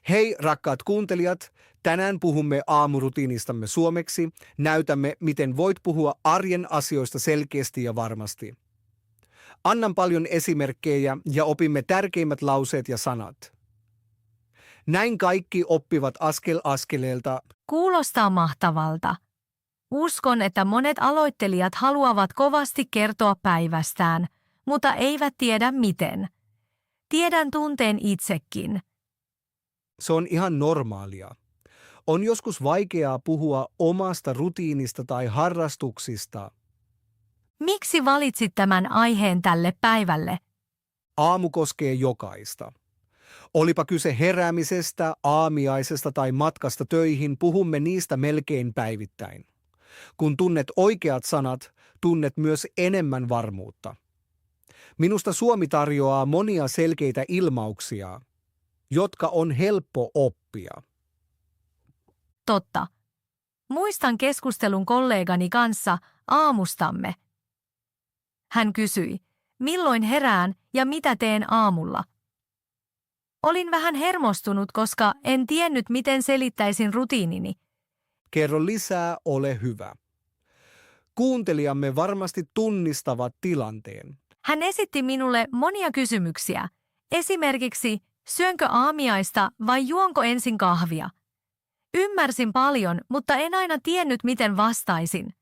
Hei rakkaat kuuntelijat, tänään puhumme aamurutiinistamme suomeksi. Näytämme, miten voit puhua arjen asioista selkeästi ja varmasti. Annan paljon esimerkkejä ja opimme tärkeimmät lauseet ja sanat. Näin kaikki oppivat askel askeleelta. Kuulostaa mahtavalta. Uskon, että monet aloittelijat haluavat kovasti kertoa päivästään, mutta eivät tiedä miten. Tiedän tunteen itsekin. Se on ihan normaalia. On joskus vaikeaa puhua omasta rutiinista tai harrastuksista. Miksi valitsit tämän aiheen tälle päivälle? Aamu koskee jokaista. Olipa kyse heräämisestä, aamiaisesta tai matkasta töihin, puhumme niistä melkein päivittäin. Kun tunnet oikeat sanat, tunnet myös enemmän varmuutta. Minusta Suomi tarjoaa monia selkeitä ilmauksia, jotka on helppo oppia. Totta. Muistan keskustelun kollegani kanssa aamustamme. Hän kysyi, milloin herään ja mitä teen aamulla. Olin vähän hermostunut, koska en tiennyt, miten selittäisin rutiinini. Kerro lisää, ole hyvä. Kuuntelijamme varmasti tunnistavat tilanteen. Hän esitti minulle monia kysymyksiä. Esimerkiksi, syönkö aamiaista vai juonko ensin kahvia? Ymmärsin paljon, mutta en aina tiennyt, miten vastaisin.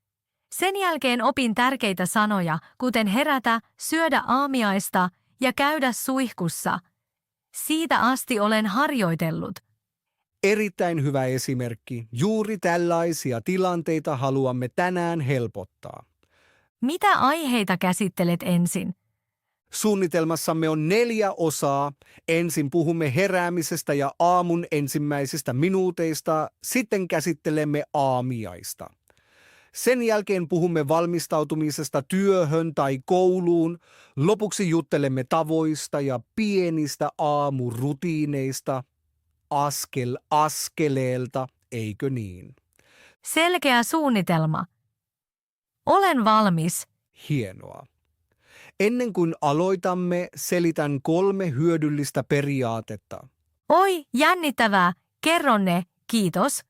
Sen jälkeen opin tärkeitä sanoja, kuten herätä, syödä aamiaista ja käydä suihkussa. Siitä asti olen harjoitellut. Erittäin hyvä esimerkki. Juuri tällaisia tilanteita haluamme tänään helpottaa. Mitä aiheita käsittelet ensin? Suunnitelmassamme on 4 osaa. Ensin puhumme heräämisestä ja aamun ensimmäisistä minuuteista, sitten käsittelemme aamiaista. Sen jälkeen puhumme valmistautumisesta työhön tai kouluun. Lopuksi juttelemme tavoista ja pienistä aamurutiineista, askel askeleelta, eikö niin? Selkeä suunnitelma. Olen valmis. Hienoa. Ennen kuin aloitamme, selitän 3 hyödyllistä periaatetta. Oi, jännittävää. Kerro ne, kiitos.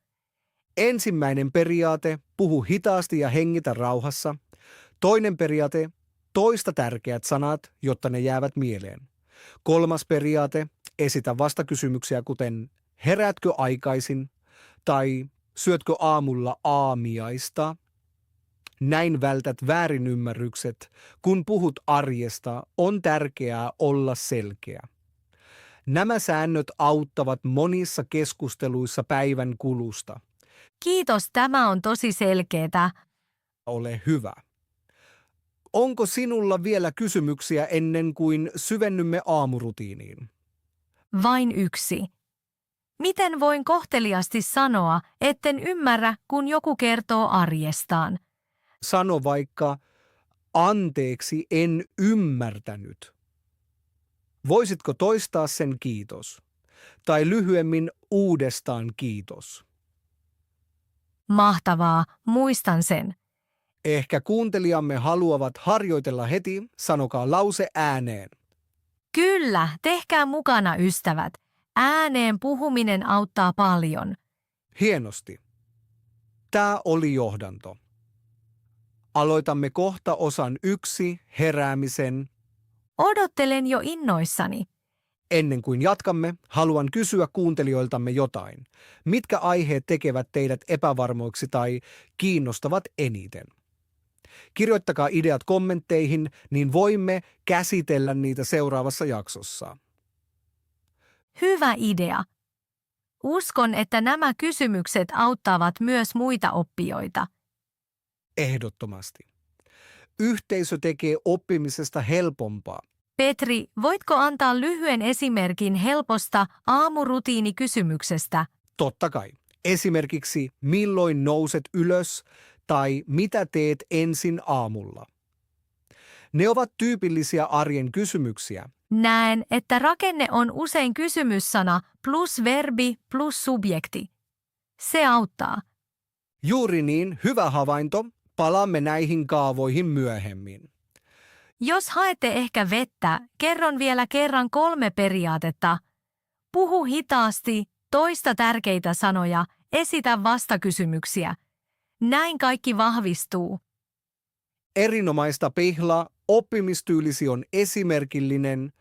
Ensimmäinen periaate, puhu hitaasti ja hengitä rauhassa. Toinen periaate, toista tärkeät sanat, jotta ne jäävät mieleen. 3. periaate, esitä vastakysymyksiä kuten heräätkö aikaisin tai syötkö aamulla aamiaista. Näin vältät väärinymmärrykset. Kun puhut arjesta, on tärkeää olla selkeä. Nämä säännöt auttavat monissa keskusteluissa päivän kulusta. Kiitos, tämä on tosi selkeää. Ole hyvä. Onko sinulla vielä kysymyksiä ennen kuin syvennymme aamurutiiniin? Vain yksi. Miten voin kohteliasti sanoa, etten ymmärrä, kun joku kertoo arjestaan? Sano vaikka, anteeksi, en ymmärtänyt. Voisitko toistaa sen kiitos? Tai lyhyemmin uudestaan kiitos. Mahtavaa, muistan sen. Ehkä kuuntelijamme haluavat harjoitella heti, sanokaa lause ääneen. Kyllä, tehkää mukana ystävät. Ääneen puhuminen auttaa paljon. Hienosti. Tämä oli johdanto. Aloitamme kohta osan 1, heräämisen. Odottelen jo innoissani. Ennen kuin jatkamme, haluan kysyä kuuntelijoiltamme jotain. Mitkä aiheet tekevät teidät epävarmoiksi tai kiinnostavat eniten? Kirjoittakaa ideat kommentteihin, niin voimme käsitellä niitä seuraavassa jaksossa. Hyvä idea. Uskon, että nämä kysymykset auttavat myös muita oppijoita. Ehdottomasti. Yhteisö tekee oppimisesta helpompaa. Petri, voitko antaa lyhyen esimerkin helposta aamurutiinikysymyksestä? Totta kai. Esimerkiksi milloin nouset ylös tai mitä teet ensin aamulla. Ne ovat tyypillisiä arjen kysymyksiä. Näen, että rakenne on usein kysymyssana plus verbi plus subjekti. Se auttaa. Juuri niin, hyvä havainto. Palaamme näihin kaavoihin myöhemmin. Jos haette ehkä vettä, kerron vielä kerran 3 periaatetta. Puhu hitaasti, Toista tärkeitä sanoja, esitä vastakysymyksiä. Näin kaikki vahvistuu. Erinomaista Pihla, oppimistyylisi on esimerkillinen.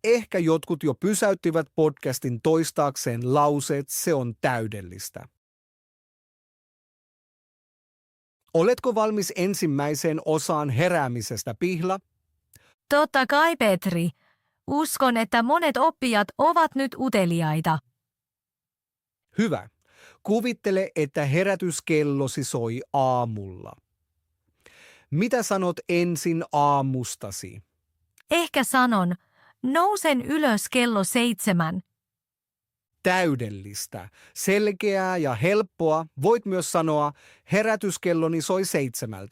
Ehkä jotkut jo pysäyttivät podcastin toistaakseen lauseet, se on täydellistä. Oletko valmis ensimmäiseen osaan heräämisestä, Pihla? Totta kai, Petri. Uskon, että monet oppijat ovat nyt uteliaita. Hyvä. Kuvittele, että herätyskellosi soi aamulla. Mitä sanot ensin aamustasi? Ehkä sanon, nousen ylös kello 7. Täydellistä, selkeää ja helppoa. Voit myös sanoa, herätyskelloni soi 7.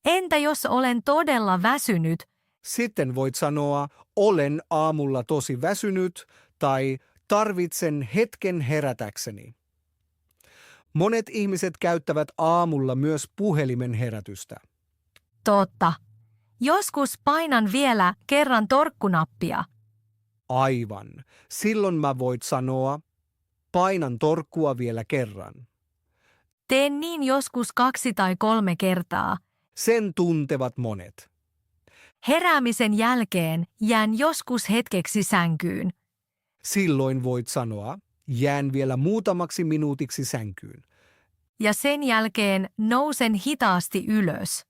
Entä jos olen todella väsynyt? Sitten voit sanoa, olen aamulla tosi väsynyt tai tarvitsen hetken herätäkseni. Monet ihmiset käyttävät aamulla myös puhelimen herätystä. Totta. Joskus painan vielä kerran torkkunappia. Aivan. Silloin mä voit sanoa, painan torkkua vielä kerran. Teen niin joskus 2 tai 3 kertaa. Sen tuntevat monet. Heräämisen jälkeen jään joskus hetkeksi sänkyyn. Silloin voit sanoa, jään vielä muutamaksi minuutiksi sänkyyn. Ja sen jälkeen nousen hitaasti ylös.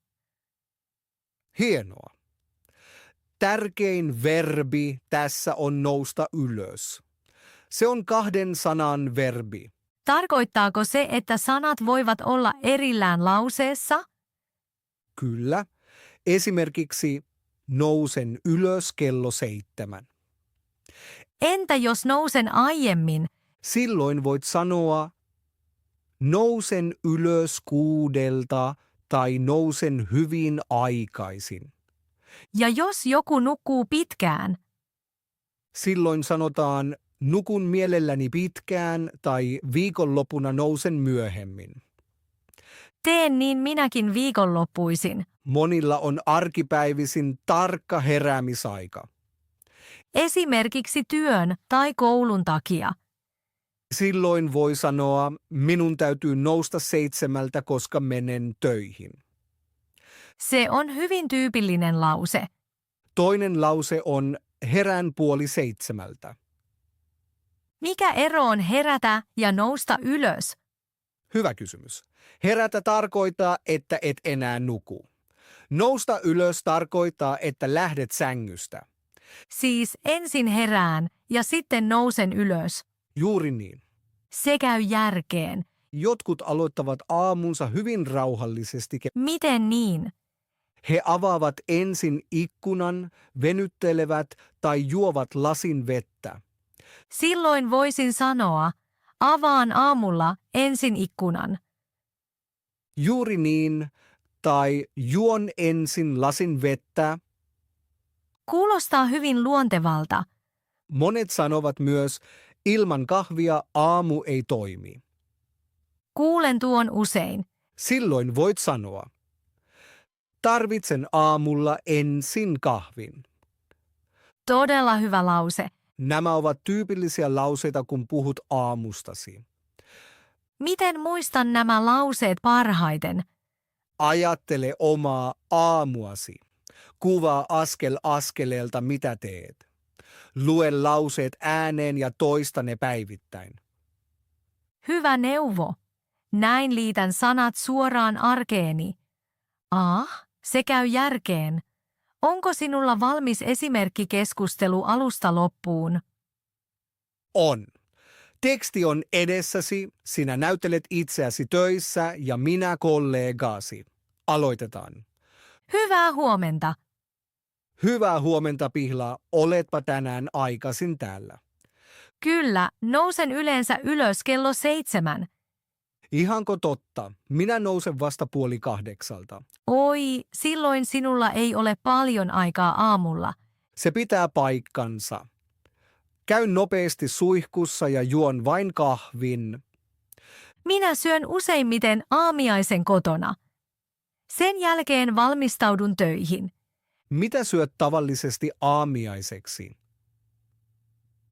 Hienoa. Tärkein verbi tässä on nousta ylös. Se on 2 sanan verbi. Tarkoittaako se, että sanat voivat olla erillään lauseessa? Kyllä. Esimerkiksi nousen ylös kello 7. Entä jos nousen aiemmin? Silloin voit sanoa, nousen ylös 6 tai nousen hyvin aikaisin. Ja jos joku nukkuu pitkään? Silloin sanotaan, nukun mielelläni pitkään tai viikonloppuna nousen myöhemmin. Teen niin minäkin viikonloppuisin. Monilla on arkipäivisin tarkka heräämisaika. Esimerkiksi työn tai koulun takia. Silloin voi sanoa, minun täytyy nousta 7, koska menen töihin. Se on hyvin tyypillinen lause. Toinen lause on herään 6:30. Mikä ero on herätä ja nousta ylös? Hyvä kysymys. Herätä tarkoittaa, että et enää nuku. Nousta ylös tarkoittaa, että lähdet sängystä. Siis ensin herään ja sitten nousen ylös. Juuri niin. Se käy järkeen. Jotkut aloittavat aamunsa hyvin rauhallisesti. Miten niin? He avaavat ensin ikkunan, venyttelevät tai juovat lasin vettä. Silloin voisin sanoa, avaan aamulla ensin ikkunan. Juuri niin, tai juon ensin lasin vettä. Kuulostaa hyvin luontevalta. Monet sanovat myös, ilman kahvia aamu ei toimi. Kuulen tuon usein. Silloin voit sanoa, tarvitsen aamulla ensin kahvin. Todella hyvä lause. Nämä ovat tyypillisiä lauseita, kun puhut aamustasi. Miten muistan nämä lauseet parhaiten? Ajattele omaa aamuasi. Kuvaa askel askeleelta, mitä teet. Lue lauseet ääneen ja toista ne päivittäin. Hyvä neuvo. Näin liitän sanat suoraan arkeeni. Se käy järkeen. Onko sinulla valmis esimerkkikeskustelu alusta loppuun? On. Teksti on edessäsi, sinä näyttelet itseäsi töissä ja minä kollegasi. Aloitetaan. Hyvää huomenta. Hyvää huomenta, Pihla. Oletpa tänään aikaisin täällä. Kyllä, nousen yleensä ylös kello 7. Ihanko totta? Minä nousen vasta 7:30. Oi, silloin sinulla ei ole paljon aikaa aamulla. Se pitää paikkansa. Käyn nopeasti suihkussa ja juon vain kahvin. Minä syön useimmiten aamiaisen kotona. Sen jälkeen valmistaudun töihin. Mitä syöt tavallisesti aamiaiseksi?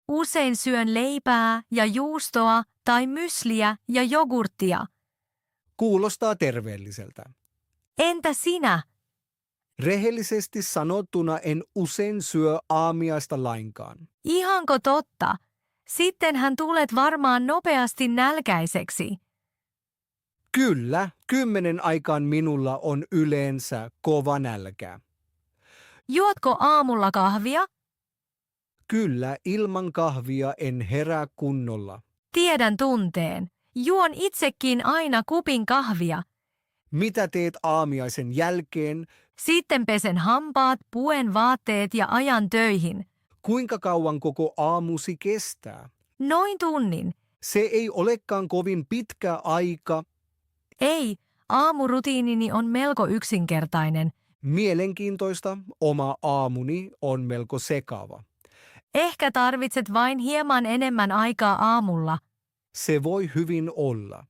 Usein syön leipää ja juustoa tai mysliä ja jogurttia. Kuulostaa terveelliseltä. Entä sinä? Rehellisesti sanottuna en usein syö aamiaista lainkaan. Ihanko totta? Sittenhän tulet varmaan nopeasti nälkäiseksi. Kyllä, 10 aikaan minulla on yleensä kova nälkä. Juotko aamulla kahvia? Kyllä, ilman kahvia en herää kunnolla. Tiedän tunteen. Juon itsekin aina kupin kahvia. Mitä teet aamiaisen jälkeen? Sitten pesen hampaat, puen vaatteet ja ajan töihin. Kuinka kauan koko aamusi kestää? Noin tunnin. Se ei olekaan kovin pitkä aika. Ei, aamurutiinini on melko yksinkertainen. Mielenkiintoista, oma aamuni on melko sekava. Ehkä tarvitset vain hieman enemmän aikaa aamulla. Se voi hyvin olla.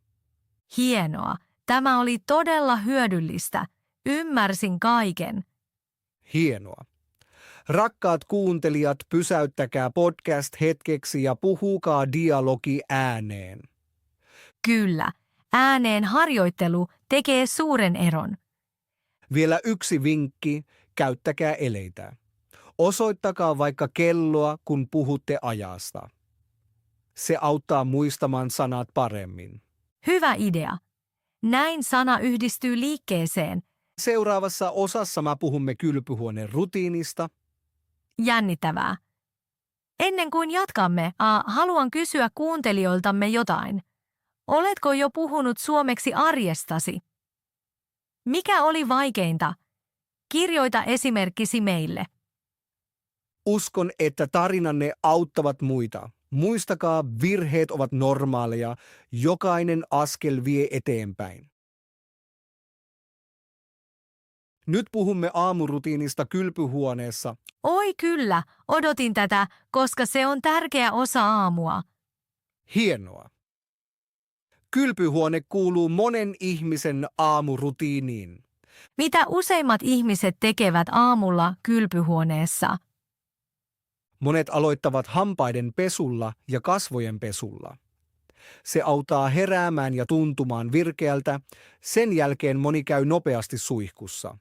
Hienoa. Tämä oli todella hyödyllistä. Ymmärsin kaiken. Hienoa. Rakkaat kuuntelijat, pysäyttäkää podcast hetkeksi ja puhukaa dialogi ääneen. Kyllä, ääneen harjoittelu tekee suuren eron. Vielä yksi vinkki, käyttäkää eleitä. Osoittakaa vaikka kelloa, kun puhutte ajasta. Se auttaa muistamaan sanat paremmin. Hyvä idea. Näin sana yhdistyy liikkeeseen. Seuraavassa osassa me puhumme kylpyhuoneen rutiinista. Jännittävää. Ennen kuin jatkamme, haluan kysyä kuuntelijoiltamme jotain. Oletko jo puhunut suomeksi arjestasi? Mikä oli vaikeinta? Kirjoita esimerkkisi meille. Uskon, että tarinanne auttavat muita. Muistakaa, virheet ovat normaaleja. Jokainen askel vie eteenpäin. Nyt puhumme aamurutiinista kylpyhuoneessa. Oi kyllä, odotin tätä, koska se on tärkeä osa aamua. Hienoa. Kylpyhuone kuuluu monen ihmisen aamurutiiniin. Mitä useimmat ihmiset tekevät aamulla kylpyhuoneessa? Monet aloittavat hampaiden pesulla ja kasvojen pesulla. Se auttaa heräämään ja tuntumaan virkeältä. Sen jälkeen moni käy nopeasti suihkussa.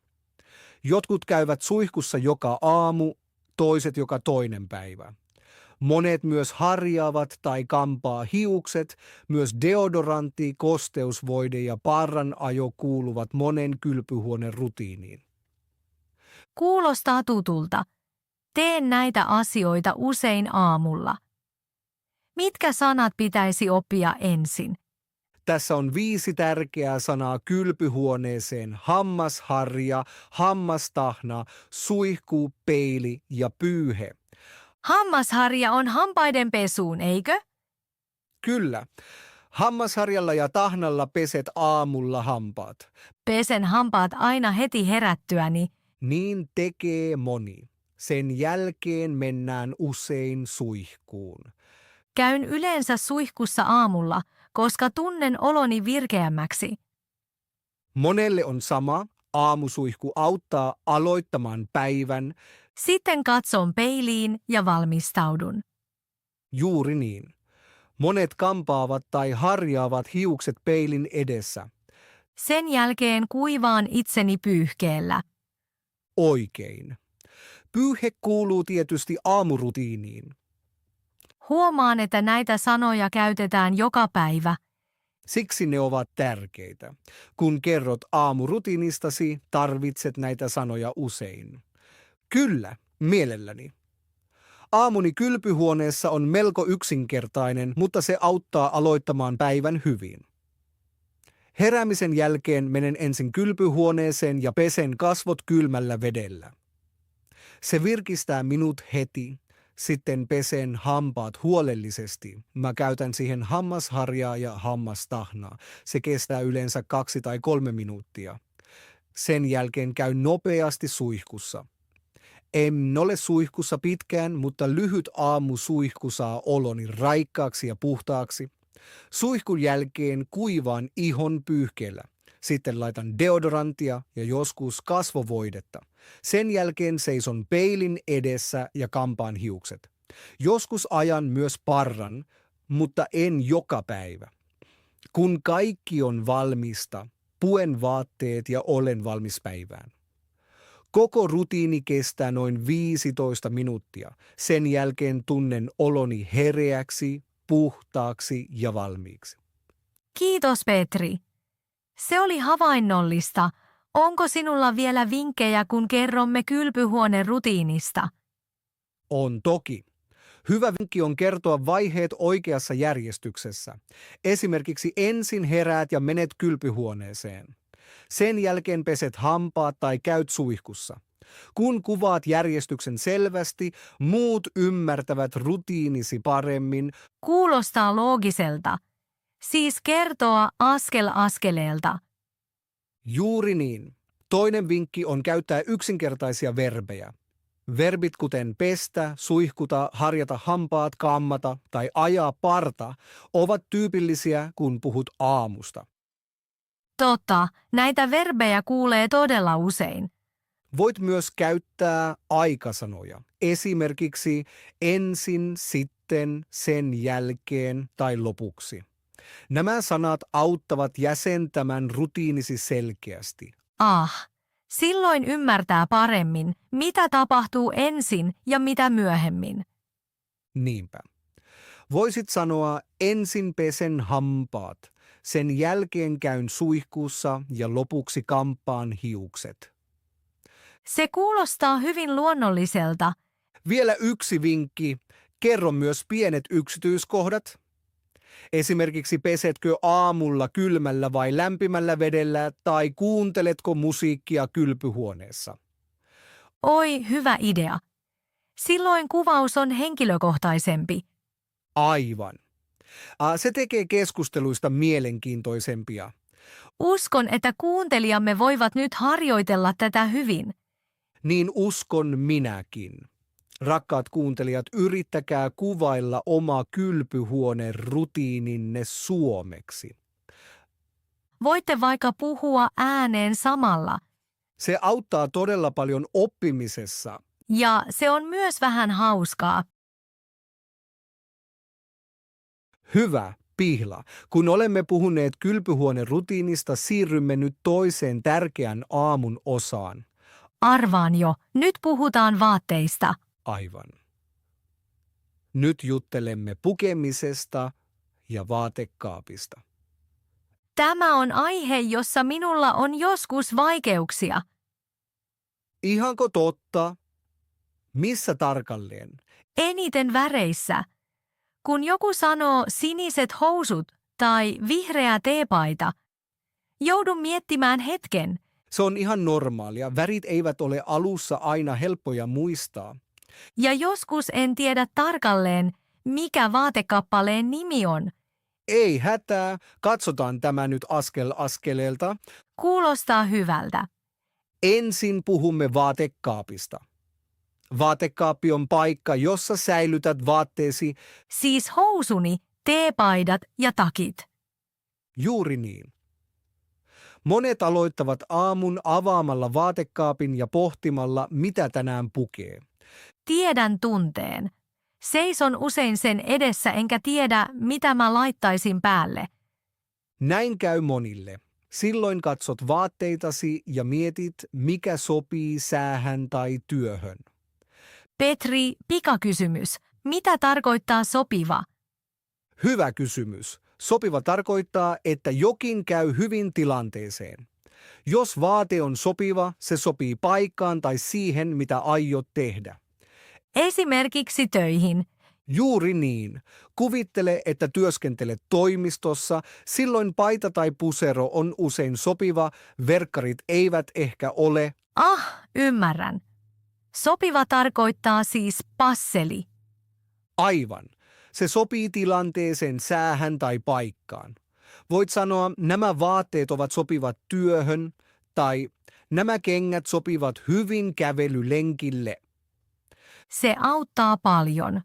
Jotkut käyvät suihkussa joka aamu, toiset joka toinen päivä. Monet myös harjaavat tai kampaa hiukset, myös deodorantti, kosteusvoide ja parranajo kuuluvat monen kylpyhuoneen rutiiniin. Kuulostaa tutulta. Teen näitä asioita usein aamulla. Mitkä sanat pitäisi oppia ensin? Tässä on 5 tärkeää sanaa kylpyhuoneeseen: hammasharja, hammastahna, suihku, peili ja pyyhe. Hammasharja on hampaiden pesuun, eikö? Kyllä. Hammasharjalla ja tahnalla peset aamulla hampaat. Pesen hampaat aina heti herättyäni. Niin tekee moni. Sen jälkeen mennään usein suihkuun. Käyn yleensä suihkussa aamulla, koska tunnen oloni virkeämmäksi. Monelle on sama. Aamusuihku auttaa aloittamaan päivän. Sitten katson peiliin ja valmistaudun. Juuri niin. Monet kampaavat tai harjaavat hiukset peilin edessä. Sen jälkeen kuivaan itseni pyyhkeellä. Oikein. Pyyhe kuuluu tietysti aamurutiiniin. Huomaan, että näitä sanoja käytetään joka päivä. Siksi ne ovat tärkeitä. Kun kerrot aamurutiinistasi, tarvitset näitä sanoja usein. Kyllä, mielelläni. Aamuni kylpyhuoneessa on melko yksinkertainen, mutta se auttaa aloittamaan päivän hyvin. Heräämisen jälkeen menen ensin kylpyhuoneeseen ja pesen kasvot kylmällä vedellä. Se virkistää minut heti. Sitten pesen hampaat huolellisesti. Mä käytän siihen hammasharjaa ja hammastahnaa. Se kestää yleensä 2 tai 3 minuuttia. Sen jälkeen käyn nopeasti suihkussa. En ole suihkussa pitkään, mutta lyhyt aamusuihku saa oloni raikkaaksi ja puhtaaksi. Suihkun jälkeen kuivaan ihon pyyhkeellä. Sitten laitan deodorantia ja joskus kasvovoidetta. Sen jälkeen seison peilin edessä ja kampaan hiukset. Joskus ajan myös parran, mutta en joka päivä. Kun kaikki on valmista, puen vaatteet ja olen valmis päivään. Koko rutiini kestää noin 15 minuuttia. Sen jälkeen tunnen oloni hereäksi, puhtaaksi ja valmiiksi. Kiitos Petri. Se oli havainnollista. Onko sinulla vielä vinkkejä, kun kerromme kylpyhuoneen rutiinista? On toki. Hyvä vinkki on kertoa vaiheet oikeassa järjestyksessä. Esimerkiksi ensin heräät ja menet kylpyhuoneeseen. Sen jälkeen peset hampaat tai käyt suihkussa. Kun kuvaat järjestyksen selvästi, muut ymmärtävät rutiinisi paremmin. Kuulostaa loogiselta. Siis kertoa askel askeleelta. Juuri niin. Toinen vinkki on käyttää yksinkertaisia verbejä. Verbit kuten pestä, suihkuta, harjata hampaat, kammata tai ajaa parta ovat tyypillisiä, kun puhut aamusta. Totta, näitä verbejä kuulee todella usein. Voit myös käyttää aikasanoja. Esimerkiksi ensin, sitten, sen jälkeen tai lopuksi. Nämä sanat auttavat jäsentämään rutiinisi selkeästi. Silloin ymmärtää paremmin, mitä tapahtuu ensin ja mitä myöhemmin. Niinpä. Voisit sanoa ensin pesen hampaat, sen jälkeen käyn suihkussa ja lopuksi kamppaan hiukset. Se kuulostaa hyvin luonnolliselta. Vielä yksi vinkki. Kerro myös pienet yksityiskohdat. Esimerkiksi pesetkö aamulla kylmällä vai lämpimällä vedellä tai kuunteletko musiikkia kylpyhuoneessa. Oi, hyvä idea. Silloin kuvaus on henkilökohtaisempi. Aivan. Se tekee keskusteluista mielenkiintoisempia. Uskon, että kuuntelijamme voivat nyt harjoitella tätä hyvin. Niin uskon minäkin. Rakkaat kuuntelijat, yrittäkää kuvailla oma kylpyhuoneen rutiininne suomeksi. Voitte vaikka puhua ääneen samalla. Se auttaa todella paljon oppimisessa. Ja se on myös vähän hauskaa. Hyvä, Pihla. Kun olemme puhuneet kylpyhuoneen rutiinista, siirrymme nyt toiseen tärkeän aamun osaan. Arvaan jo, nyt puhutaan vaatteista. Aivan. Nyt juttelemme pukemisesta ja vaatekaapista. Tämä on aihe, jossa minulla on joskus vaikeuksia. Ihanko totta? Missä tarkalleen? Eniten väreissä. Kun joku sanoo siniset housut tai vihreä teepaita, joudun miettimään hetken. Se on ihan normaalia. Värit eivät ole alussa aina helppoja muistaa. Ja joskus en tiedä tarkalleen, mikä vaatekappaleen nimi on. Ei hätää, katsotaan tämä nyt askel askeleelta. Kuulostaa hyvältä. Ensin puhumme vaatekaapista. Vaatekaappi on paikka, jossa säilytät vaatteesi. Siis housuni, teepaidat ja takit. Juuri niin. Monet aloittavat aamun avaamalla vaatekaapin ja pohtimalla, mitä tänään pukee. Tiedän tunteen. Seison usein sen edessä enkä tiedä, mitä mä laittaisin päälle. Näin käy monille. Silloin katsot vaatteitasi ja mietit, mikä sopii säähän tai työhön. Petri, pikakysymys. Mitä tarkoittaa sopiva? Hyvä kysymys. Sopiva tarkoittaa, että jokin käy hyvin tilanteeseen. Jos vaate on sopiva, se sopii paikkaan tai siihen, mitä aiot tehdä. Esimerkiksi töihin. Juuri niin. Kuvittele, että työskentelet toimistossa, silloin paita tai pusero on usein sopiva, verkkarit eivät ehkä ole. Ymmärrän. Sopiva tarkoittaa siis passeli. Aivan. Se sopii tilanteeseen, säähän tai paikkaan. Voit sanoa, nämä vaatteet ovat sopivat työhön tai nämä kengät sopivat hyvin kävelylenkille. Se auttaa paljon.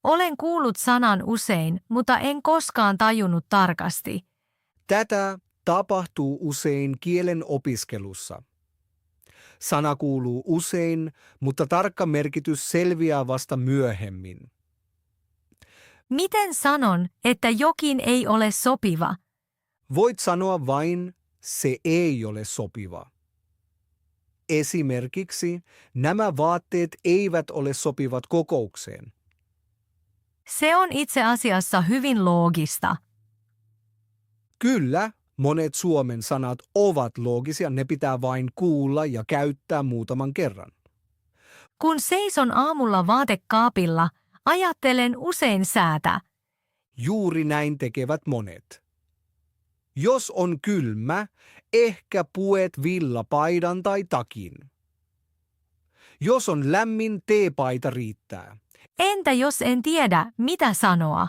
Olen kuullut sanan usein, mutta en koskaan tajunnut tarkasti. Tätä tapahtuu usein kielen opiskelussa. Sana kuuluu usein, mutta tarkka merkitys selviää vasta myöhemmin. Miten sanon, että jokin ei ole sopiva? Voit sanoa vain, se ei ole sopiva. Esimerkiksi, nämä vaatteet eivät ole sopivat kokoukseen. Se on itse asiassa hyvin loogista. Kyllä, monet suomen sanat ovat loogisia, ne pitää vain kuulla ja käyttää muutaman kerran. Kun seison aamulla vaatekaapilla, ajattelen usein säätä. Juuri näin tekevät monet. Jos on kylmä, ehkä puet villapaidan tai takin. Jos on lämmin, teepaita riittää. Entä jos en tiedä, mitä sanoa?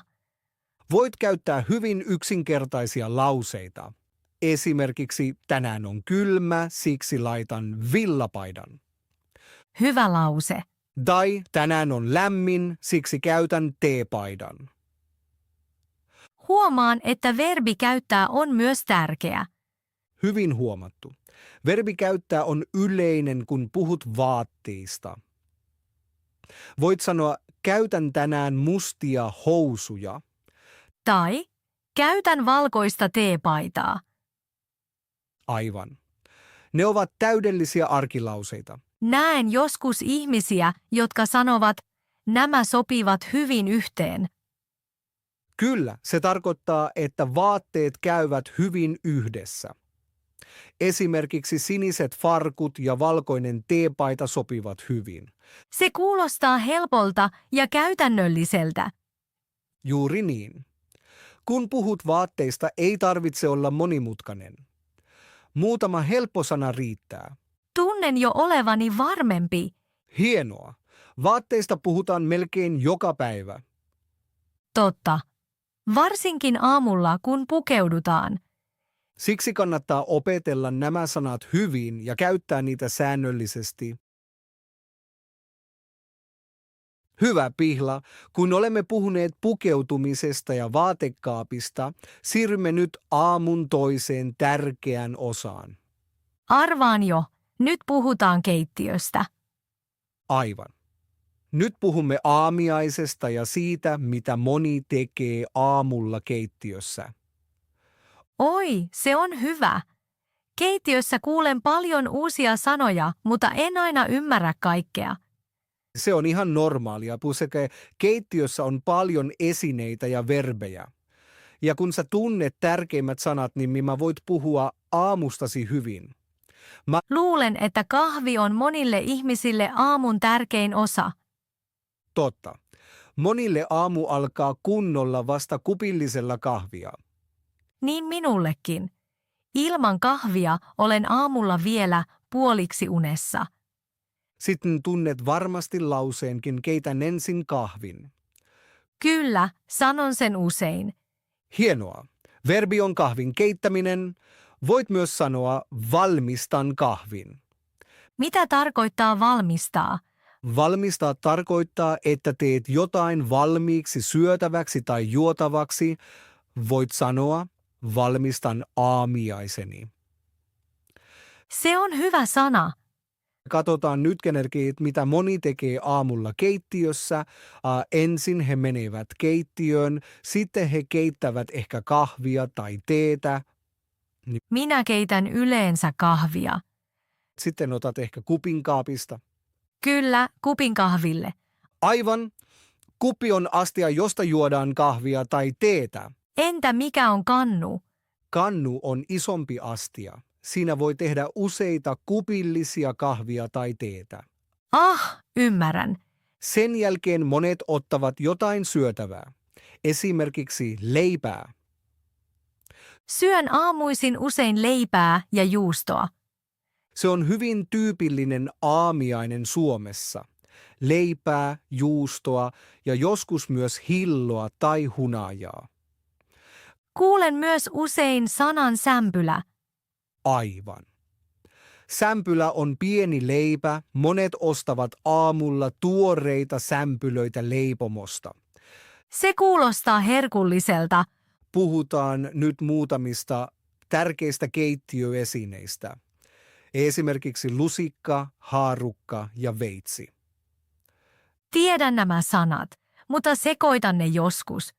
Voit käyttää hyvin yksinkertaisia lauseita. Esimerkiksi tänään on kylmä, siksi laitan villapaidan. Hyvä lause. Tai tänään on lämmin, siksi käytän teepaidan. Huomaan, että verbi käyttää on myös tärkeä. Hyvin huomattu. Verbi käyttää on yleinen, kun puhut vaatteista. Voit sanoa, käytän tänään mustia housuja. Tai käytän valkoista teepaitaa. Aivan. Ne ovat täydellisiä arkilauseita. Näen joskus ihmisiä, jotka sanovat, nämä sopivat hyvin yhteen. Kyllä, se tarkoittaa, että vaatteet käyvät hyvin yhdessä. Esimerkiksi siniset farkut ja valkoinen teepaita sopivat hyvin. Se kuulostaa helpolta ja käytännölliseltä. Juuri niin. Kun puhut vaatteista, ei tarvitse olla monimutkainen. Muutama helppo sana riittää. Tunnen jo olevani varmempi. Hienoa. Vaatteista puhutaan melkein joka päivä. Totta. Varsinkin aamulla, kun pukeudutaan. Siksi kannattaa opetella nämä sanat hyvin ja käyttää niitä säännöllisesti. Hyvä Pihla, kun olemme puhuneet pukeutumisesta ja vaatekaapista, siirrymme nyt aamun toiseen tärkeään osaan. Arvaan jo, nyt puhutaan keittiöstä. Aivan. Nyt puhumme aamiaisesta ja siitä, mitä moni tekee aamulla keittiössä. Oi, se on hyvä. Keittiössä kuulen paljon uusia sanoja, mutta en aina ymmärrä kaikkea. Se on ihan normaalia, koska keittiössä on paljon esineitä ja verbejä. Ja kun sä tunnet tärkeimmät sanat, niin mä voit puhua aamustasi hyvin. Luulen, että kahvi on monille ihmisille aamun tärkein osa. Totta. Monille aamu alkaa kunnolla vasta kupillisella kahvia. Niin minullekin. Ilman kahvia olen aamulla vielä puoliksi unessa. Sitten tunnet varmasti lauseenkin, keitän ensin kahvin. Kyllä, sanon sen usein. Hienoa. Verbi on kahvin keittäminen. Voit myös sanoa valmistan kahvin. Mitä tarkoittaa valmistaa? Valmistaa tarkoittaa, että teet jotain valmiiksi syötäväksi tai juotavaksi. Voit sanoa valmistan aamiaiseni. Se on hyvä sana. Katsotaan nyt energiat, mitä moni tekee aamulla keittiössä. Ensin he menevät keittiöön, sitten he keittävät ehkä kahvia tai teetä. Minä keitän yleensä kahvia. Sitten otat ehkä kupin kaapista. Kyllä, kupin kahville. Aivan. Kuppi on astia, josta juodaan kahvia tai teetä. Entä mikä on kannu? Kannu on isompi astia. Siinä voi tehdä useita kupillisia kahvia tai teetä. Ymmärrän. Sen jälkeen monet ottavat jotain syötävää. Esimerkiksi leipää. Syön aamuisin usein leipää ja juustoa. Se on hyvin tyypillinen aamiainen Suomessa. Leipää, juustoa ja joskus myös hilloa tai hunajaa. Kuulen myös usein sanan sämpylä. Aivan. Sämpylä on pieni leipä. Monet ostavat aamulla tuoreita sämpylöitä leipomosta. Se kuulostaa herkulliselta. Puhutaan nyt muutamista tärkeistä keittiöesineistä. Esimerkiksi lusikka, haarukka ja veitsi. Tiedän nämä sanat, mutta sekoitan ne joskus.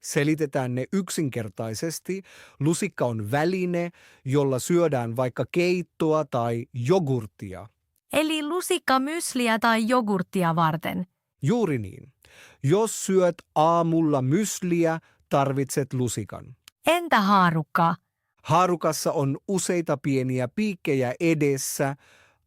Selitetään ne yksinkertaisesti. Lusikka on väline, jolla syödään vaikka keittoa tai jogurttia. Eli lusikka mysliä tai jogurttia varten. Juuri niin. Jos syöt aamulla mysliä, tarvitset lusikan. Entä haarukka? Haarukassa on useita pieniä piikkejä edessä.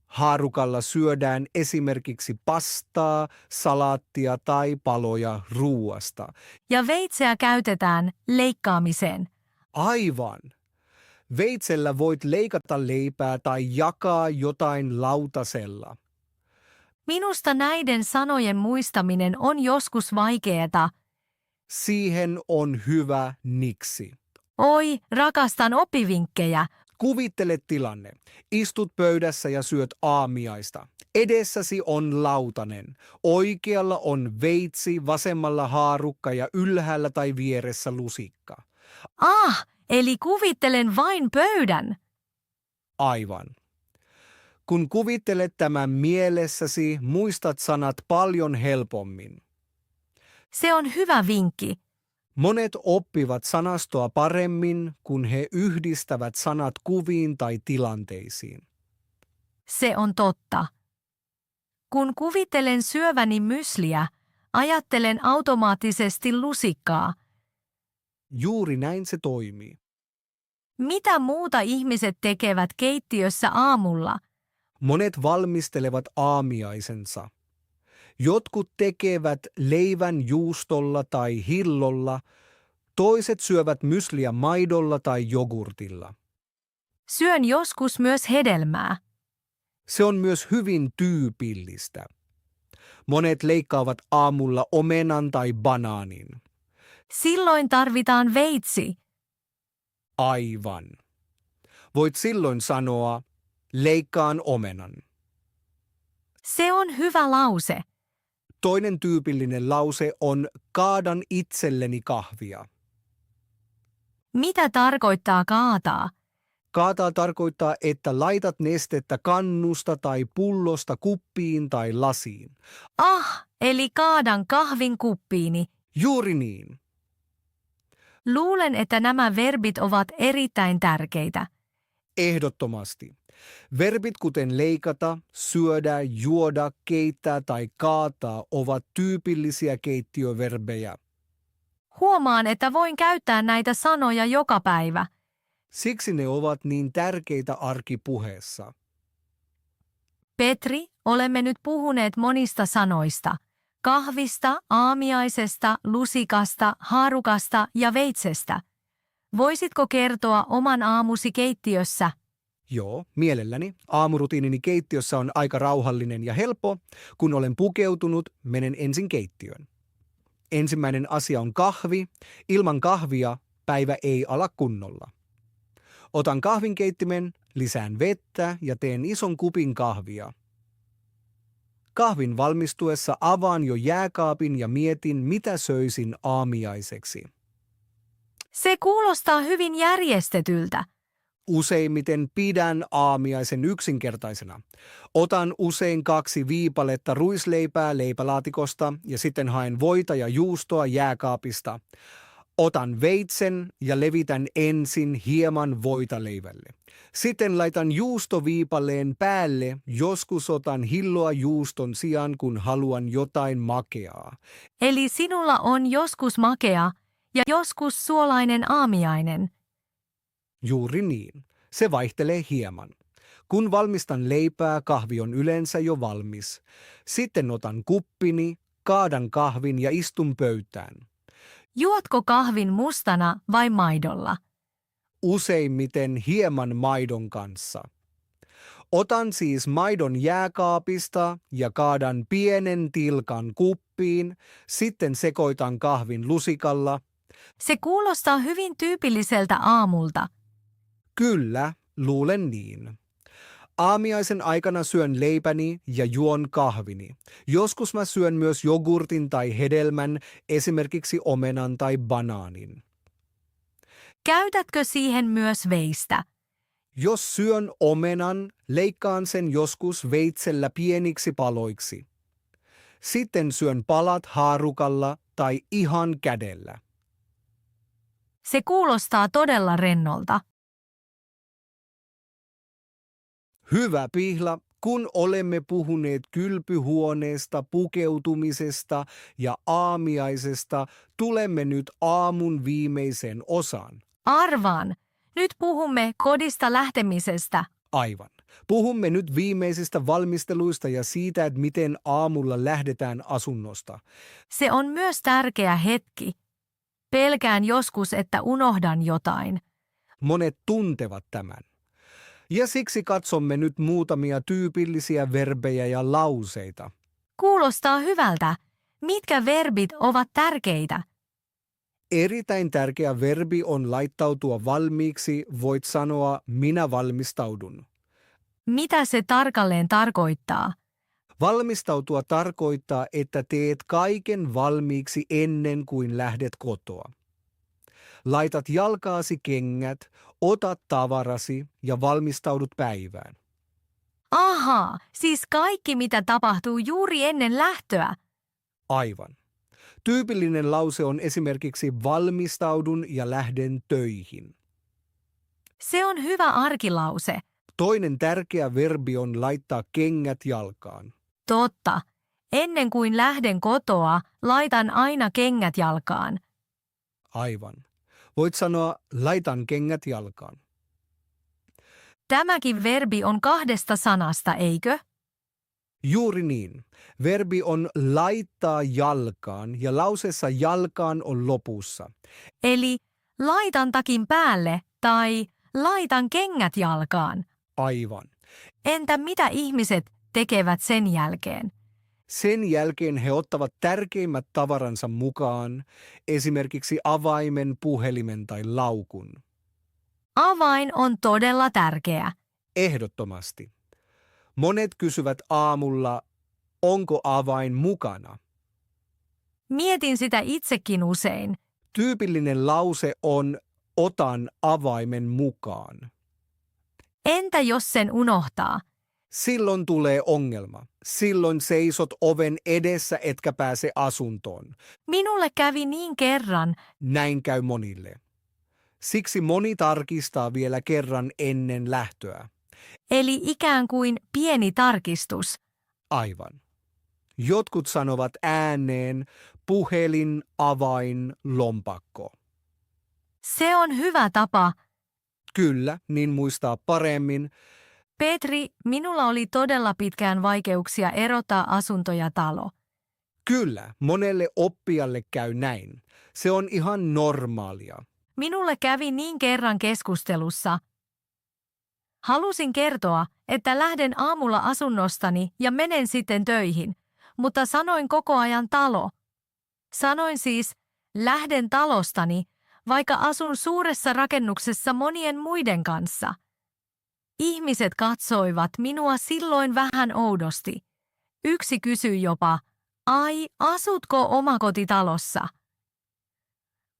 Haarukalla syödään esimerkiksi pastaa, salaattia tai paloja ruuasta. Ja veitseä käytetään leikkaamiseen. Aivan. Veitsellä voit leikata leipää tai jakaa jotain lautasella. Minusta näiden sanojen muistaminen on joskus vaikeeta. Siihen on hyvä niksi. Oi, rakastan oppivinkkejä. Kuvittele tilanne. Istut pöydässä ja syöt aamiaista. Edessäsi on lautanen. Oikealla on veitsi, vasemmalla haarukka ja ylhäällä tai vieressä lusikka. Eli kuvittelen vain pöydän. Aivan. Kun kuvittelet tämän mielessäsi, muistat sanat paljon helpommin. Se on hyvä vinkki. Monet oppivat sanastoa paremmin, kun he yhdistävät sanat kuviin tai tilanteisiin. Se on totta. Kun kuvittelen syöväni mysliä, ajattelen automaattisesti lusikkaa. Juuri näin se toimii. Mitä muuta ihmiset tekevät keittiössä aamulla? Monet valmistelevat aamiaisensa. Jotkut tekevät leivän juustolla tai hillolla, toiset syövät mysliä maidolla tai jogurtilla. Syön joskus myös hedelmää. Se on myös hyvin tyypillistä. Monet leikkaavat aamulla omenan tai banaanin. Silloin tarvitaan veitsi. Aivan. Voit silloin sanoa, leikkaan omenan. Se on hyvä lause. Toinen tyypillinen lause on kaadan itselleni kahvia. Mitä tarkoittaa kaataa? Kaataa tarkoittaa, että laitat nestettä kannusta tai pullosta kuppiin tai lasiin. Eli kaadan kahvin kuppiini. Juuri niin. Luulen, että nämä verbit ovat erittäin tärkeitä. Ehdottomasti. Verbit kuten leikata, syödä, juoda, keittää tai kaataa ovat tyypillisiä keittiöverbejä. Huomaan, että voin käyttää näitä sanoja joka päivä. Siksi ne ovat niin tärkeitä arkipuheessa. Petri, olemme nyt puhuneet monista sanoista. Kahvista, aamiaisesta, lusikasta, haarukasta ja veitsestä. Voisitko kertoa oman aamusi keittiössä? Joo, mielelläni. Aamurutiinini keittiössä on aika rauhallinen ja helppo. Kun olen pukeutunut, menen ensin keittiöön. Ensimmäinen asia on kahvi. Ilman kahvia päivä ei ala kunnolla. Otan kahvinkeittimen, lisään vettä ja teen ison kupin kahvia. Kahvin valmistuessa avaan jo jääkaapin ja mietin, mitä söisin aamiaiseksi. Se kuulostaa hyvin järjestetyltä. Useimmiten pidän aamiaisen yksinkertaisena. Otan usein 2 viipaletta ruisleipää leipälaatikosta ja sitten haen voita ja juustoa jääkaapista. Otan veitsen ja levitän ensin hieman voita leivälle. Sitten laitan juustoviipaleen päälle, joskus otan hilloa juuston sijaan, kun haluan jotain makeaa. Eli sinulla on joskus makea ja joskus suolainen aamiainen. Juuri niin. Se vaihtelee hieman. Kun valmistan leipää, kahvi on yleensä jo valmis. Sitten otan kuppini, kaadan kahvin ja istun pöytään. Juotko kahvin mustana vai maidolla? Useimmiten hieman maidon kanssa. Otan siis maidon jääkaapista ja kaadan pienen tilkan kuppiin, sitten sekoitan kahvin lusikalla. Se kuulostaa hyvin tyypilliseltä aamulta. Kyllä, luulen niin. Aamiaisen aikana syön leipäni ja juon kahvini. Joskus mä syön myös jogurtin tai hedelmän, esimerkiksi omenan tai banaanin. Käytätkö siihen myös veistä? Jos syön omenan, leikkaan sen joskus veitsellä pieniksi paloiksi. Sitten syön palat haarukalla tai ihan kädellä. Se kuulostaa todella rennolta. Hyvä Pihla, kun olemme puhuneet kylpyhuoneesta, pukeutumisesta ja aamiaisesta, tulemme nyt aamun viimeiseen osaan. Arvaan. Nyt puhumme kodista lähtemisestä. Aivan. Puhumme nyt viimeisistä valmisteluista ja siitä, että miten aamulla lähdetään asunnosta. Se on myös tärkeä hetki. Pelkään joskus, että unohdan jotain. Monet tuntevat tämän. Ja siksi katsomme nyt muutamia tyypillisiä verbejä ja lauseita. Kuulostaa hyvältä. Mitkä verbit ovat tärkeitä? Erittäin tärkeä verbi on laittautua valmiiksi, voit sanoa minä valmistaudun. Mitä se tarkalleen tarkoittaa? Valmistautua tarkoittaa, että teet kaiken valmiiksi ennen kuin lähdet kotoa. Laitat jalkaasi kengät, otat tavarasi ja valmistaudut päivään. Ahaa, siis kaikki mitä tapahtuu juuri ennen lähtöä. Aivan. Tyypillinen lause on esimerkiksi valmistaudun ja lähden töihin. Se on hyvä arkilause. Toinen tärkeä verbi on laittaa kengät jalkaan. Totta. Ennen kuin lähden kotoa, laitan aina kengät jalkaan. Aivan. Voit sanoa laitan kengät jalkaan. Tämäkin verbi on 2 sanasta, eikö? Juuri niin. Verbi on laittaa jalkaan ja lauseessa jalkaan on lopussa. Eli laitan takin päälle tai laitan kengät jalkaan. Aivan. Entä mitä ihmiset tekevät sen jälkeen? Sen jälkeen he ottavat tärkeimmät tavaransa mukaan, esimerkiksi avaimen, puhelimen tai laukun. Avain on todella tärkeä. Ehdottomasti. Monet kysyvät aamulla, onko avain mukana? Mietin sitä itsekin usein. Tyypillinen lause on otan avaimen mukaan. Entä jos sen unohtaa? Silloin tulee ongelma. Silloin seisot oven edessä etkä pääse asuntoon. Minulle kävi niin kerran. Näin käy monille. Siksi moni tarkistaa vielä kerran ennen lähtöä. Eli ikään kuin pieni tarkistus. Aivan. Jotkut sanovat ääneen puhelin, avain, lompakko. Se on hyvä tapa. Kyllä, niin muistaa paremmin. Petri, minulla oli todella pitkään vaikeuksia erottaa asunto ja talo. Kyllä, monelle oppijalle käy näin. Se on ihan normaalia. Minulle kävi niin kerran keskustelussa. Halusin kertoa, että lähden aamulla asunnostani ja menen sitten töihin, mutta sanoin koko ajan talo. Sanoin siis, lähden talostani, vaikka asun suuressa rakennuksessa monien muiden kanssa. Ihmiset katsoivat minua silloin vähän oudosti. Yksi kysyi jopa, ai, asutko omakotitalossa?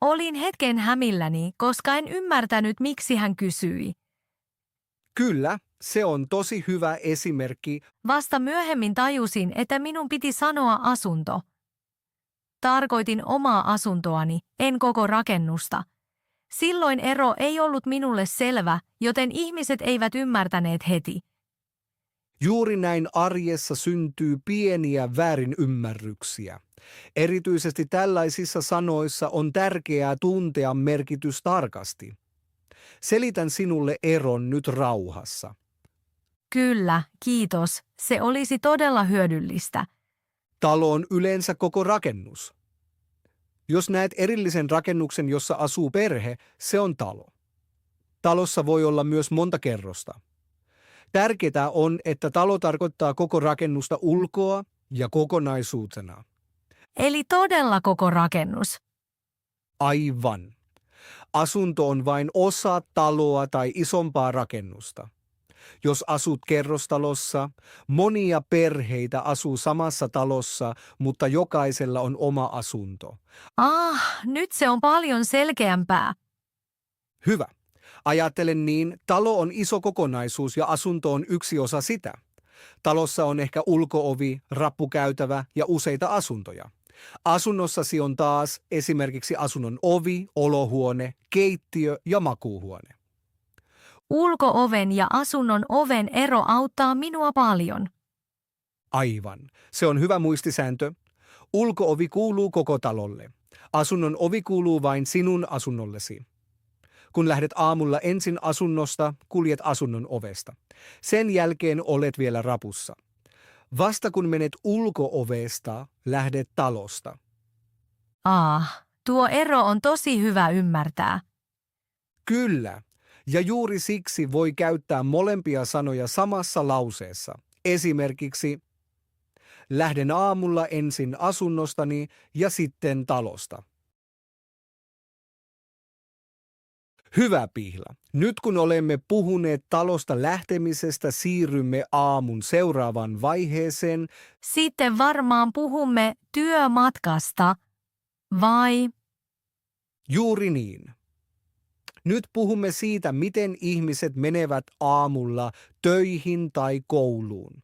Olin hetken hämilläni, koska en ymmärtänyt, miksi hän kysyi. Kyllä, se on tosi hyvä esimerkki. Vasta myöhemmin tajusin, että minun piti sanoa asunto. Tarkoitin omaa asuntoani, en koko rakennusta. Silloin ero ei ollut minulle selvä, joten ihmiset eivät ymmärtäneet heti. Juuri näin arjessa syntyy pieniä väärinymmärryksiä. Erityisesti tällaisissa sanoissa on tärkeää tuntea merkitys tarkasti. Selitän sinulle eron nyt rauhassa. Kyllä, kiitos. Se olisi todella hyödyllistä. Talo on yleensä koko rakennus. Jos näet erillisen rakennuksen, jossa asuu perhe, se on talo. Talossa voi olla myös monta kerrosta. Tärkeää on, että talo tarkoittaa koko rakennusta ulkoa ja kokonaisuutena. Eli todella koko rakennus. Aivan. Asunto on vain osa taloa tai isompaa rakennusta. Jos asut kerrostalossa, monia perheitä asuu samassa talossa, mutta jokaisella on oma asunto. Nyt se on paljon selkeämpää. Hyvä. Ajattelen niin, talo on iso kokonaisuus ja asunto on yksi osa sitä. Talossa on ehkä ulkoovi, rappukäytävä ja useita asuntoja. Asunnossasi on taas esimerkiksi asunnon ovi, olohuone, keittiö ja makuuhuone. Ulko-oven ja asunnon oven ero auttaa minua paljon. Aivan. Se on hyvä muistisääntö. Ulkoovi kuuluu koko talolle. Asunnon ovi kuuluu vain sinun asunnollesi. Kun lähdet aamulla ensin asunnosta, kuljet asunnon ovesta. Sen jälkeen olet vielä rapussa. Vasta kun menet ulko-ovesta, lähdet talosta. Tuo ero on tosi hyvä ymmärtää. Kyllä, ja juuri siksi voi käyttää molempia sanoja samassa lauseessa. Esimerkiksi lähden aamulla ensin asunnostani ja sitten talosta. Hyvä Pihla. Nyt kun olemme puhuneet talosta lähtemisestä, siirrymme aamun seuraavaan vaiheeseen. Sitten varmaan puhumme työmatkasta, vai? Juuri niin. Nyt puhumme siitä, miten ihmiset menevät aamulla töihin tai kouluun.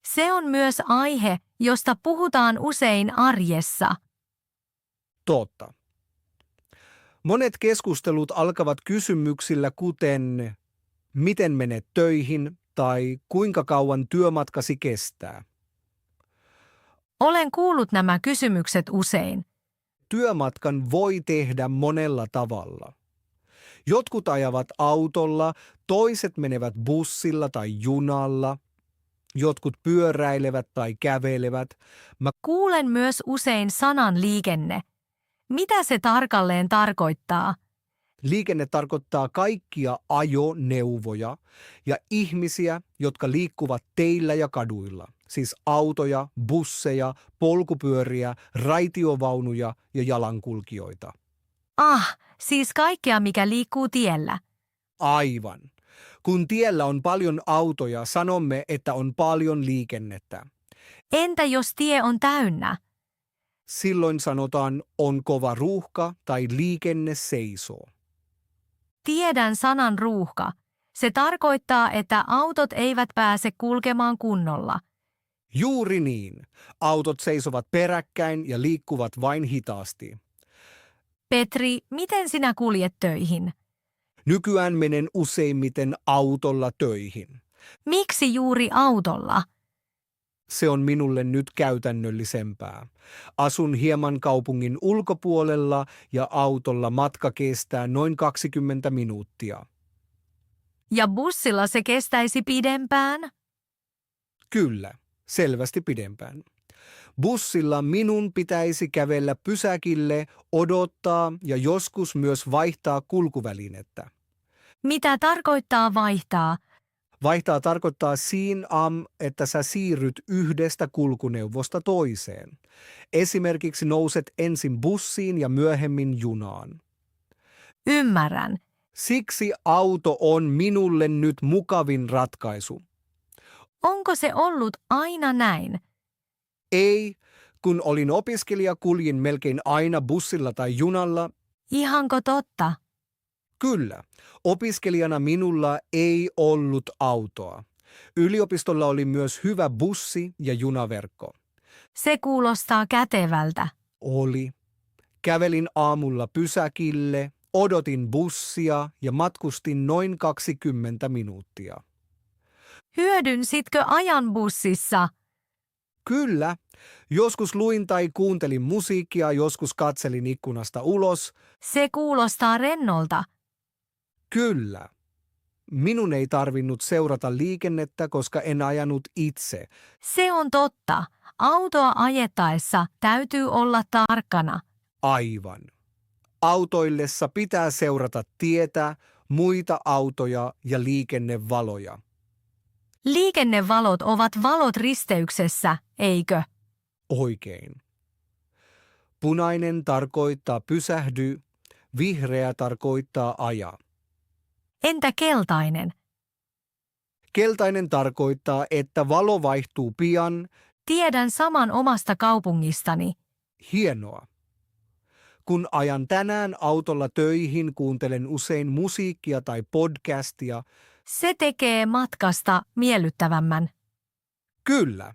Se on myös aihe, josta puhutaan usein arjessa. Totta. Monet keskustelut alkavat kysymyksillä kuten miten menet töihin tai kuinka kauan työmatkasi kestää. Olen kuullut nämä kysymykset usein. Työmatkan voi tehdä monella tavalla. Jotkut ajavat autolla, toiset menevät bussilla tai junalla, jotkut pyöräilevät tai kävelevät. Kuulen myös usein sanan liikenne. Mitä se tarkalleen tarkoittaa? Liikenne tarkoittaa kaikkia ajoneuvoja ja ihmisiä, jotka liikkuvat teillä ja kaduilla. Siis autoja, busseja, polkupyöriä, raitiovaunuja ja jalankulkijoita. Siis kaikkea, mikä liikkuu tiellä. Aivan. Kun tiellä on paljon autoja, sanomme, että on paljon liikennettä. Entä jos tie on täynnä? Silloin sanotaan on kova ruuhka tai liikenne seisoo. Tiedän sanan ruuhka. Se tarkoittaa, että autot eivät pääse kulkemaan kunnolla. Juuri niin. Autot seisovat peräkkäin ja liikkuvat vain hitaasti. Petri, miten sinä kuljet töihin? Nykyään menen useimmiten autolla töihin. Miksi juuri autolla? Se on minulle nyt käytännöllisempää. Asun hieman kaupungin ulkopuolella ja autolla matka kestää noin 20 minuuttia. Ja bussilla se kestäisi pidempään? Kyllä, selvästi pidempään. Bussilla minun pitäisi kävellä pysäkille, odottaa ja joskus myös vaihtaa kulkuvälinettä. Mitä tarkoittaa vaihtaa? Vaihtaa tarkoittaa että sä siirryt yhdestä kulkuneuvosta toiseen. Esimerkiksi nouset ensin bussiin ja myöhemmin junaan. Ymmärrän. Siksi auto on minulle nyt mukavin ratkaisu. Onko se ollut aina näin? Ei, kun olin opiskelija, kuljin melkein aina bussilla tai junalla. Ihanko totta? Kyllä, opiskelijana minulla ei ollut autoa. Yliopistolla oli myös hyvä bussi- ja junaverkko. Se kuulostaa kätevältä. Oli. Kävelin aamulla pysäkille, odotin bussia ja matkustin noin 20 minuuttia. Hyödynsitkö ajan bussissa? Kyllä. Joskus luin tai kuuntelin musiikkia, joskus katselin ikkunasta ulos. Se kuulostaa rennolta. Kyllä. Minun ei tarvinnut seurata liikennettä, koska en ajanut itse. Se on totta. Autoa ajettaessa täytyy olla tarkkana. Aivan. Autoillessa pitää seurata tietä, muita autoja ja liikennevaloja. Liikennevalot ovat valot risteyksessä, eikö? Oikein. Punainen tarkoittaa pysähdy, vihreä tarkoittaa aja. Entä keltainen? Keltainen tarkoittaa, että valo vaihtuu pian. Tiedän saman omasta kaupungistani. Hienoa. Kun ajan tänään autolla töihin, kuuntelen usein musiikkia tai podcastia. Se tekee matkasta miellyttävämmän. Kyllä.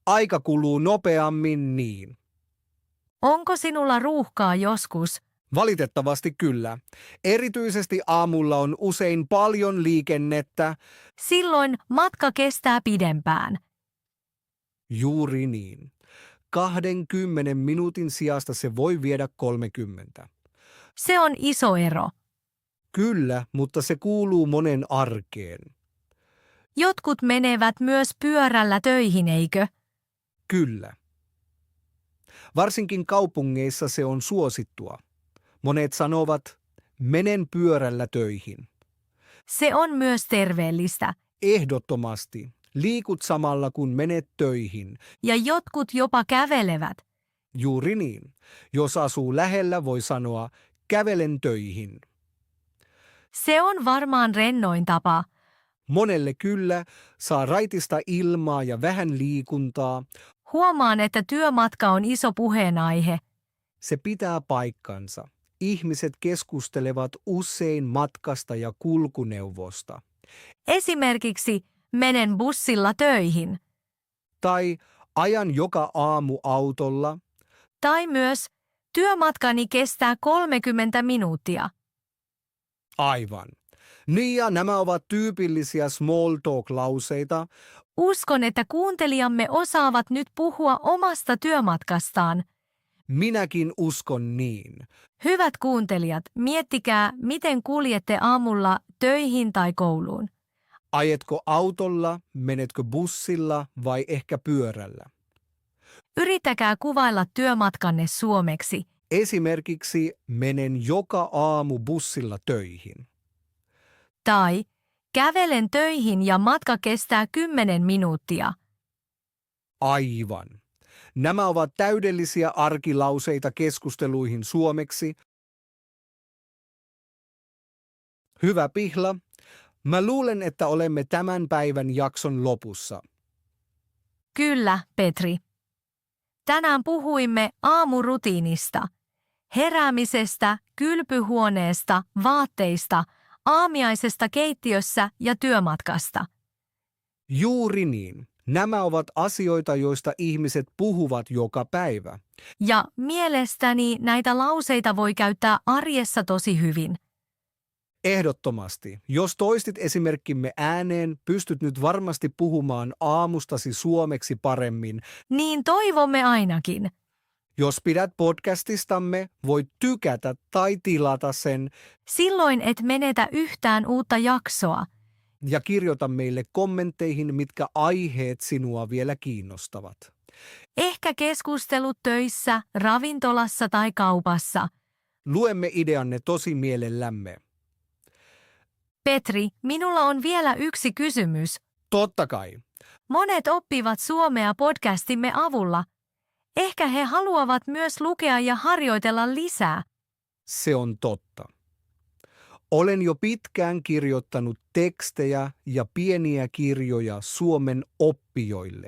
Aika kuluu nopeammin niin. Onko sinulla ruuhkaa joskus? Valitettavasti kyllä. Erityisesti aamulla on usein paljon liikennettä. Silloin matka kestää pidempään. Juuri niin. 20 minuutin sijasta se voi viedä 30. Se on iso ero. Kyllä, mutta se kuuluu monen arkeen. Jotkut menevät myös pyörällä töihin, eikö? Kyllä. Varsinkin kaupungeissa se on suosittua. Monet sanovat, menen pyörällä töihin. Se on myös terveellistä. Ehdottomasti. Liikut samalla kun menet töihin. Ja jotkut jopa kävelevät. Juuri niin. Jos asuu lähellä, voi sanoa, kävelen töihin. Se on varmaan rennoin tapa. Monelle kyllä, saa raitista ilmaa ja vähän liikuntaa. Huomaan, että työmatka on iso puheenaihe. Se pitää paikkansa. Ihmiset keskustelevat usein matkasta ja kulkuneuvosta. Esimerkiksi menen bussilla töihin. Tai ajan joka aamu autolla. Tai myös työmatkani kestää 30 minuuttia. Aivan. Niin ja nämä ovat tyypillisiä small talk-lauseita. Uskon, että kuuntelijamme osaavat nyt puhua omasta työmatkastaan. Minäkin uskon niin. Hyvät kuuntelijat, miettikää, miten kuljette aamulla töihin tai kouluun. Ajetko autolla, menetkö bussilla vai ehkä pyörällä? Yrittäkää kuvailla työmatkanne suomeksi. Esimerkiksi menen joka aamu bussilla töihin. Tai kävelen töihin ja matka kestää 10 minuuttia. Aivan. Nämä ovat täydellisiä arkilauseita keskusteluihin suomeksi. Hyvä Pihla, mä luulen, että olemme tämän päivän jakson lopussa. Kyllä, Petri. Tänään puhuimme aamurutiinista, heräämisestä, kylpyhuoneesta, vaatteista, aamiaisesta keittiössä ja työmatkasta. Juuri niin. Nämä ovat asioita, joista ihmiset puhuvat joka päivä. Ja mielestäni näitä lauseita voi käyttää arjessa tosi hyvin. Ehdottomasti. Jos toistit esimerkkimme ääneen, pystyt nyt varmasti puhumaan aamustasi suomeksi paremmin. Niin toivomme ainakin. Jos pidät podcastistamme, voit tykätä tai tilata sen Silloin et menetä yhtään uutta jaksoa. ja kirjoita meille kommentteihin, mitkä aiheet sinua vielä kiinnostavat. Ehkä keskustelut töissä, ravintolassa tai kaupassa. Luemme ideanne tosi mielellämme. Petri, minulla on vielä yksi kysymys. Totta kai. Monet oppivat suomea podcastimme avulla. Ehkä he haluavat myös lukea ja harjoitella lisää. Se on totta. Olen jo pitkään kirjoittanut tekstejä ja pieniä kirjoja Suomen oppijoille.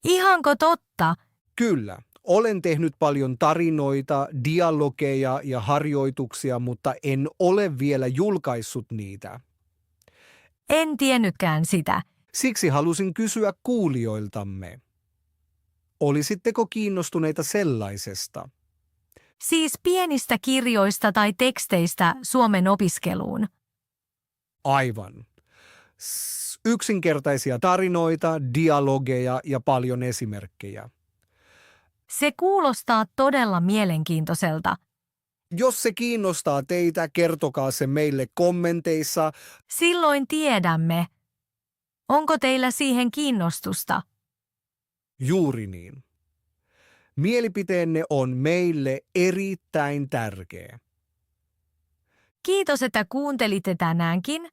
Ihanko totta? Kyllä, olen tehnyt paljon tarinoita, dialogeja ja harjoituksia, mutta en ole vielä julkaissut niitä. En tiennytkään sitä. Siksi halusin kysyä kuulijoiltamme. Olisitteko kiinnostuneita sellaisesta? Siis pienistä kirjoista tai teksteistä Suomen opiskeluun. Aivan. Yksinkertaisia tarinoita, dialogeja ja paljon esimerkkejä. Se kuulostaa todella mielenkiintoiselta. Jos se kiinnostaa teitä, kertokaa se meille kommenteissa. Silloin tiedämme. Onko teillä siihen kiinnostusta? Juuri niin. Mielipiteenne on meille erittäin tärkeä. Kiitos, että kuuntelitte tänäänkin.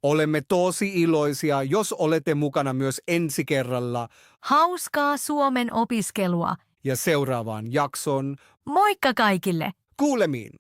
Olemme tosi iloisia, jos olette mukana myös ensi kerralla Hauskaa Suomen opiskelua. ja seuraavaan jakson. Moikka kaikille! Kuulemiin!